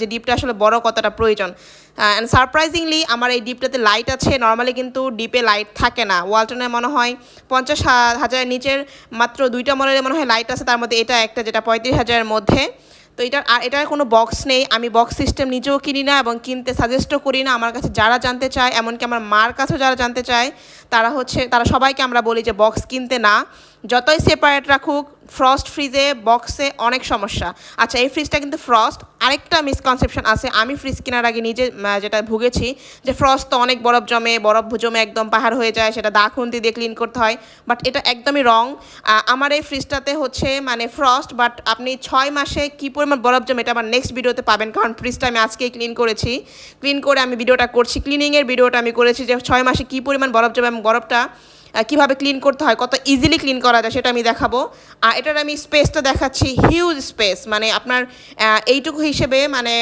যে ডিপটা আসলে বড় কতটা প্রয়োজন। অ্যান্ড সারপ্রাইজিংলি আমার এই ডিপটাতে লাইট আছে। নর্মালি কিন্তু ডিপে লাইট থাকে না। ওয়ালটনে মনে হয় 50,000 নিচের মাত্র 2টা মডেলের মনে হয় লাইট আছে, তার মধ্যে এটা একটা যেটা 35,000-এর মধ্যে। তো এটার কোনো বক্স নেই। আমি বক্স সিস্টেম নিজেও কিনি না এবং কিনতে সাজেস্টও করি না। আমার কাছে যারা জানতে চায়, এমনকি আমার মার কাছেও যারা জানতে চায়, তারা সবাইকে আমরা বলি যে বক্স কিনতে না। যতই সেপারেট রাখুক, ফ্রস্ট ফ্রিজে বক্সে অনেক সমস্যা। আচ্ছা, এই ফ্রিজটা কিন্তু ফ্রস্ট। আরেকটা মিসকনসেপশন আছে, আমি ফ্রিজ কেনার আগে নিজে যেটা ভুগেছি যে ফ্রস্ট তো অনেক বরফ জমে একদম পাহাড় হয়ে যায়, সেটা দা খুন্তি দিয়ে ক্লিন করতে হয়। বাট এটা একদমই রং। আমার এই ফ্রিজটাতে হচ্ছে মানে ফ্রস্ট, বাট আপনি 6 মাসে কী পরিমাণ বরফ জমে এটা আমার নেক্সট ভিডিওতে পাবেন, কারণ ফ্রিজটা আমি আজকেই ক্লিন করেছি। ক্লিন করে আমি ভিডিওটা করছি, ক্লিনিংয়ের ভিডিওটা আমি করেছি যে 6 মাসে কী পরিমাণ বরফ জমে এবং বরফটা কীভাবে ক্লিন করতে হয়, কত ইজিলি ক্লিন করা যায় সেটা আমি দেখাবো। আর এটার আমি স্পেসটা দেখাচ্ছি, হিউজ স্পেস, মানে আপনার এইটুকু হিসেবে মানে